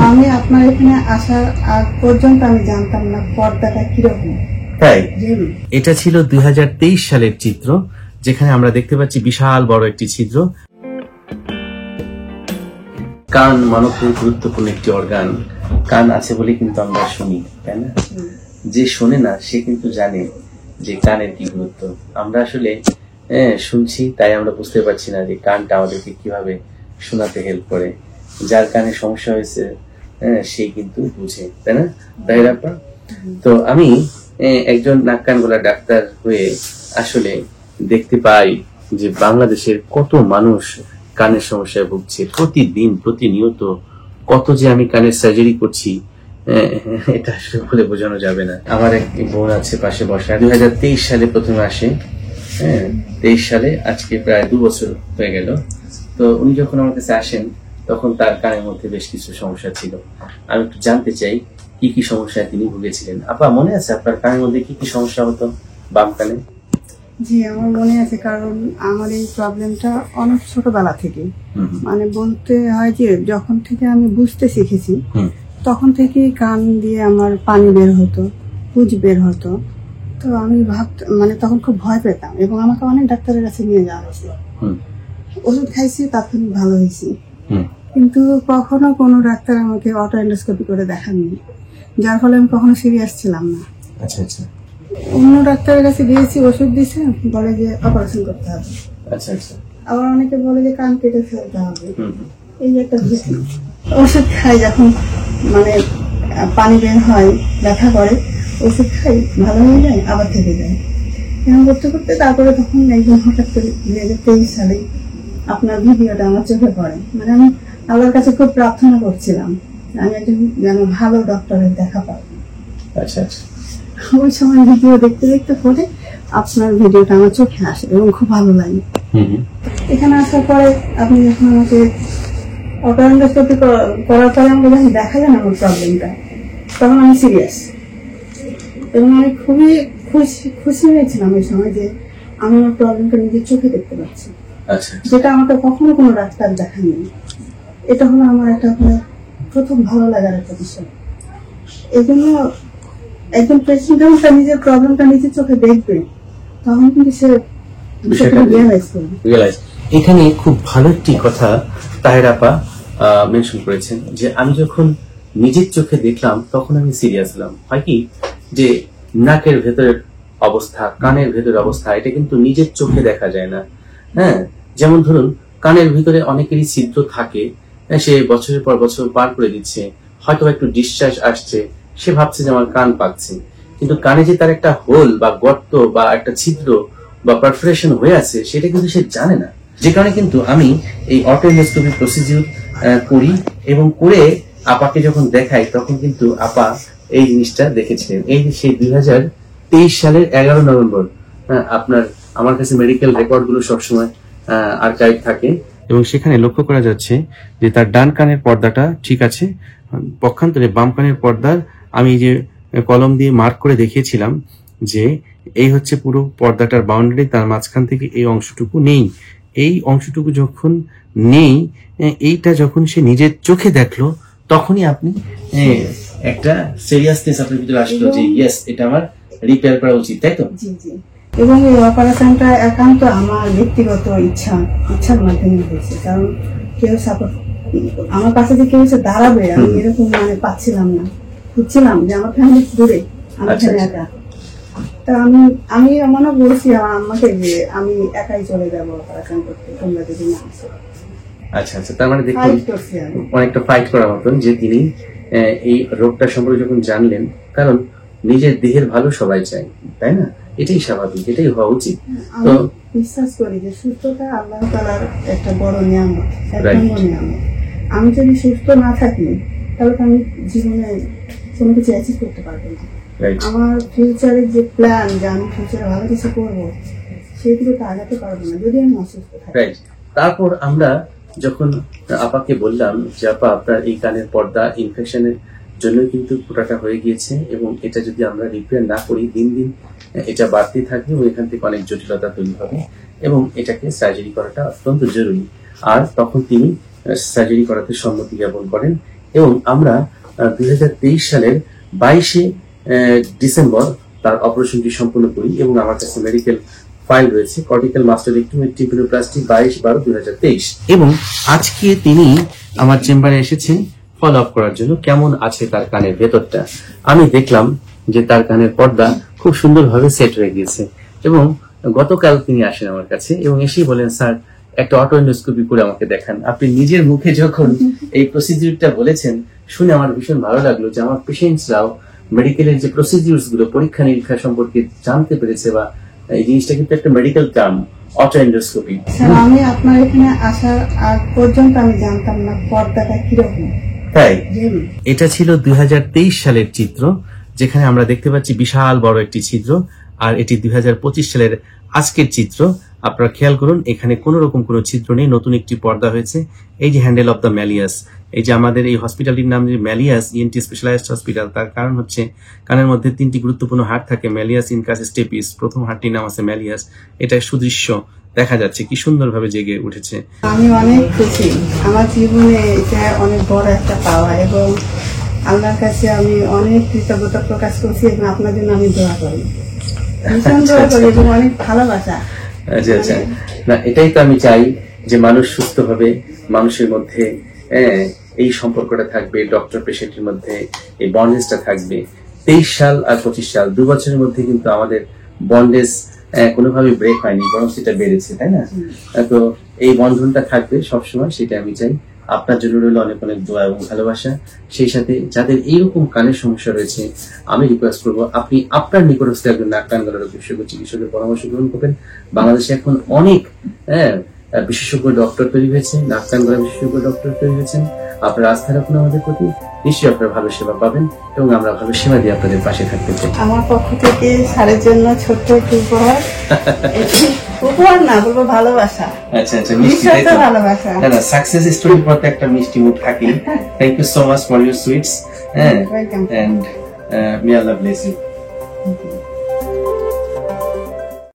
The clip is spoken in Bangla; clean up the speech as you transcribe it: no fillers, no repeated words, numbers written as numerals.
আমি আপনার এখানে আসার আগ পর্যন্ত আমি জানতাম না পর্দাটা কিরকম। তাই এটা ছিল 2023 সালের চিত্র, যেখানে আমরা দেখতে পাচ্ছি বিশাল বড় একটি ছিদ্র। কান মানবের গুরুত্বপূর্ণ একটি অর্গান। কান আছে বলে কিন্তু আমরা শুনি, তাই না? যে শোনে না সে কিন্তু জানে যে কানের কি গুরুত্ব। আমরা আসলে শুনছি, তাই আমরা বুঝতে পারছি না যে কানটা আমাদেরকে কিভাবে শোনাতে হেল্প করে। যার কানে সমস্যা হয়েছে সে কিন্তু বুঝে, তাই না? তাই ব্যাপার। তো আমি একজন নাক কান গলার ডাক্তার হয়ে আসলে দেখতে পাই যে বাংলাদেশের কত মানুষ কানের সমস্যায় ভুগছে প্রতিদিন, প্রতিনিয়ত। কত যে আমি কানের সার্জারি করছি এটা আসলে বলে বোঝানো যাবে না। আমার এক বোন আছে পাশে বসা, 2023 সালে প্রথমে আসে, 23 সালে, আজকে প্রায় 2 বছর হয়ে গেল। তো উনি যখন আমার কাছে আসেন তখন তার কানের মধ্যে বেশ কিছু সমস্যা ছিল। আমি একটু জানতে চাই কি কি সমস্যায় তিনি ভুগেছিলেন। আপা, মনে আছে আপনার কানের মধ্যে কি কি সমস্যা হতো বাম কানে? জি, আমার মনে আছে, কারণ আমার এই প্রবলেমটা অনেক ছোটবেলা থেকে, মানে বলতে হয় যে যখন থেকে আমি বুঝতে শিখেছি তখন থেকে কান দিয়ে আমার পানি বের হতো, পুজ বের হতো। তো আমি মানে তখন খুব ভয় পেতাম এবং আমাকে অনেক ডাক্তারের কাছে নিয়ে যাওয়া হয়েছে, ওষুধ খাইছি, তাৎক্ষণিক ভালো হয়েছি, কিন্তু কখনো কোনো ডাক্তার আমাকে অটো এন্ডোস্কোপি করে দেখাননি, যার ফলে আমি কখনো সিরিয়াস ছিলাম না। আচ্ছা আচ্ছা। অন্য ডাক্তারের কাছে গিয়েছি, ওষুধ দিয়েছে, বলে যে অপারেশন করতে হবে। আচ্ছা আচ্ছা। আবার অনেকে বলে যে কান কেটে ফেলতে হবে। এই যে একটা ভীতি। ওষুধ খাই, যখন মানে পানি বের হয়, ব্যথা করে, ওষুধ খাই, ভালো হয়ে যায়, আবার থেকে যায়। এরকম করতে করতে তারপরে তখন একদিন হঠাৎ করে 2023 সালে আপনার ভিডিওটা আমার চোখে পড়ে। মানে আমি আল্লাহর কাছে খুব প্রার্থনা করছিলাম আমি একজন যেন ভালো ডক্টরের দেখা পাই। আচ্ছা আচ্ছা। ওই সময় ভিডিও দেখতে দেখতে পরে আপনার ভিডিওটা আমার চোখে আসে এবং খুব ভালো লাগে। এখানে আসার পরে আপনি যখন আমাকে অটো এন্ডোস্কোপি করার পরে আমাকে যখন দেখা যায় আমার প্রবলেমটা, তখন আমি সিরিয়াস এবং আমি খুবই খুশি হয়েছিলাম ওই সময় যে আমি আমার প্রবলেমটা নিজের চোখে দেখতে পাচ্ছি, যেটা আমাকে কখনো কোনো ডাক্তার দেখায়নি। এটা হলো আমার একটা প্রথম ভালো লাগার একটা বিষয়। এই জন্য একজন পেশেন্ট যখন তার নিজের প্রবলেমটা নিজের চোখে দেখবে তখন কিন্তু সে এখানে খুব ভালো একটি কথা তাহের আপা মেনশন করেছেন, যে আমি যখন নিজের চোখে দেখলাম তখন আমি সিরিয়াস হলাম। হয় কি যে নাকের ভেতরের অবস্থা, কানের ভেতরের অবস্থা, এটা কিন্তু নিজের চোখে দেখা যায় না। হ্যাঁ, যেমন ধরুন কানের ভিতরে অনেকেরই ছিদ্র থাকে, সে বছরের পর বছর পার করে দিচ্ছে, হয়তো একটু ডিসচার্জ আসছে, সে ভাবছে যে আমার কান পাকছে, কিন্তু কানে যে তার একটা হোল বা গর্ত বা একটা ছিদ্র বা পারফোরেশন হয়ে আছে সেটা কিন্তু সে জানে না। যে কারণে কিন্তু আমি এই অটো এন্ডোস্কোপি প্রসিডিউর করি এবং করে আপাকে যখন দেখাই তখন কিন্তু আপা এই জিনিসটা দেখেছিলেন। এই সেই 2023 সালের 11 নভেম্বর আপনার আমার কাছে মেডিকেল রেকর্ড গুলো সবসময় আর্কাইভ থাকে এবং সেখানে লক্ষ্য করা যাচ্ছে যে তার ডান কানের পর্দাটা ঠিক আছে, পক্ষান্তরে বাম কানের পর্দার আমি যে কলম দিয়ে মার্ক করে দেখিয়েছিলাম যে এই হচ্ছে পুরো পর্দাটার বাউন্ডারি, তার মাঝখান থেকে এই অংশটুকু নেই। এই অংশটুকু যখন নেই, এইটা যখন সে নিজের চোখে দেখলো তখনই আপনি একটা সিরিয়াসনেস আপনার ভিতরে আসলো যে ইয়েস, এটা আমার রিপেয়ার করা উচিত, তাই তো? জি জি। এবং এই অপারেশনটা একান্ত আমার ব্যক্তিগত ইচ্ছার মাধ্যমে হয়েছে, কারণ কেউ সাপোর্ট, আমার পাশে যে কেউ এসে দাঁড়াবে আমি এরকম মানে পাচ্ছিলাম না, খুঁজছিলাম যে আমার ফ্যামিলি দূরে, আমি এখানে একা। তা আমি মনে বলছি আমার আম্মাকে যে আমি একাই চলে যাবো অপারেশন করতে, তোমরা যদি না আসো। আচ্ছা আচ্ছা, তার মানে দেখুন অনেকটা ফাইট করার মতন যে তিনি এই রোগটা সম্পর্কে যখন জানলেন, কারণ নিজের দেহের ভালো সবাই চায়, তাই না? এটাই স্বাভাবিক, এটাই হওয়া উচিত। তো বিশ্বাস করি যে সুস্থতা আল্লাহ তাআলার একটা বড় নিয়ামত, নিয়ামত। আমি যদি সুস্থ না থাকি তাহলে তো আমি জীবনে কোনো কিছু অ্যাচিভ করতে পারবো না। আমার ফিউচারের যে প্ল্যান, যে আমি ফিউচারে ভালো কিছু করবো, সেগুলো তো আগাতে পারবো না যদি আমি অসুস্থ থাকি। তারপর আমরা যখন আপাকে বললাম যে আপা আপনার এই কানের পর্দা ইনফেকশনের জন্য কিন্তু ফোঁটাটা হয়ে গিয়েছে এবং এটা যদি আমরা রিপেয়ার না করি দিন দিন এটা বাড়তে থাকবে এবং এখান থেকে অনেক জটিলতা তৈরি হবে এবং এটাকে সার্জারি করাটা অত্যন্ত জরুরি। আর তখন তিনি সার্জারি করাতে সম্মতি জ্ঞাপন করেন এবং আমরা 2023 সালের 22 ডিসেম্বর তার অপারেশনটি সম্পূর্ণ করি এবং আমার কাছে মেডিকেল ফাইল রয়েছে কর্টিক্যাল মাস্টারেক্টমি টিম্প্যানোপ্লাস্টি 22/12/2023 এবং আজকে তিনি আমার চেম্বারে এসেছেন ফলো আপ করার জন্য কেমন আছে তার কানের ভেতরটা। আমি দেখলাম যে তার কানের পর্দা খুব সুন্দরভাবে সেট হয়ে গিয়েছে এবং গতকাল তিনি আসেন আমার কাছে এবং এসেই বলেন, স্যার একটা অটো এন্ডোস্কোপি করে আমাকে দেখান। আপনি নিজের মুখে যখন এই প্রসিডিউরটা বলেছেন শুনে আমার ভীষণ ভালো লাগলো যে আমার পেশেন্টসরাও মেডিকেলের যে প্রসিডিউরস গুলো পরীক্ষা নিরীক্ষা সম্পর্কে জানতে পেরেছে, বা এই জিনিসটা কিন্তু একটা মেডিকেল টার্ম অটো এন্ডোস্কোপি। আমি আপনার এখানে আসার আগ পর্যন্ত আমি জানতাম না পর্দাটা কিরকম। তাই এটা ছিল 2023 সালের চিত্র, যেখানে আমরা দেখতে পাচ্ছি বিশাল বড় একটি ছিদ্র, আর এটি 2025 সালের আজকের চিত্র। আপনারা খেয়াল করুন, এখানে কোনো রকম কোনো ছিদ্র নেই, নতুন একটি পর্দা হয়েছে। এই যে হ্যান্ডেল অফ দ্য ম্যালিয়াস, এই যে আমাদের এই হসপিটালটির নাম যে ম্যালিয়াস ইএনটি স্পেশালাইজড হসপিটাল, তার কারণ হচ্ছে কানের মধ্যে 3টি গুরুত্বপূর্ণ হাড় থাকে, ম্যালিয়াস, ইনকাস, স্টেপিস। প্রথম হাড়টির নাম আছে ম্যালিয়াস। এটা সুদৃশ্য দেখা যাচ্ছে, কি সুন্দরভাবে জেগে উঠেছে। আমি অনেক খুশি, আমার জীবনে এটা অনেক বড় একটা পাওয়া এবং আল্লাহর কাছে আমি অনেক কৃতজ্ঞতা প্রকাশ করছি এবং আপনার জন্য আমি দোয়া করি, ভীষণ দোয়া করি এবং অনেক ভালোবাসা। আচ্ছা আচ্ছা, না এটাই তো আমি চাই যে মানুষ সুস্থ হবে, মানুষের মধ্যে এই সম্পর্কটা থাকবে, ডক্টর পেশেন্টের মধ্যে এই বন্ডেজটা থাকবে। 23 সাল আর 25 সাল 2 বছরের মধ্যে কিন্তু আমাদের বন্ডেজ কোনোভাবে ব্রেক হয়নি, বরং সেটা বেড়েছে, তাই না? তো এই বন্ধনটা থাকবে সবসময়, সেটা আমি চাই। আপনার জন্য রইল অনেক অনেক দোয়া এবং ভালোবাসা। সেই সাথে যাদের এইরকম কানের সমস্যা রয়েছে, আমি রিকোয়েস্ট করবো আপনি আপনার নিকটস্থ একজন নাক কান গলার বিশেষজ্ঞ চিকিৎসকের পরামর্শ গ্রহণ করবেন। বাংলাদেশে এখন অনেক বিশেষজ্ঞ ডক্টর তৈরি হয়েছে, নাক কান গলার বিশেষজ্ঞ ডক্টর তৈরি হয়েছেন। আপনার আস্থা রাখুন আমাদের প্রতি, নিশ্চয়ই আপনারা ভালো সেবা পাবেন এবং আমরা ভালো সেবা দিয়ে আপনাদের পাশে থাকতে চাই। আমার পক্ষ থেকে স্যারের জন্য ছোট্ট একটু উপহার, উপহার না বলবো ভালোবাসা। আচ্ছা আচ্ছা, মিষ্টি তাই তো? ভালোবাসা। না, সাকসেস স্টোরির পর একটা মিষ্টি মুখ থাকেই। Thank you so much for your sweets, and may Allah bless you.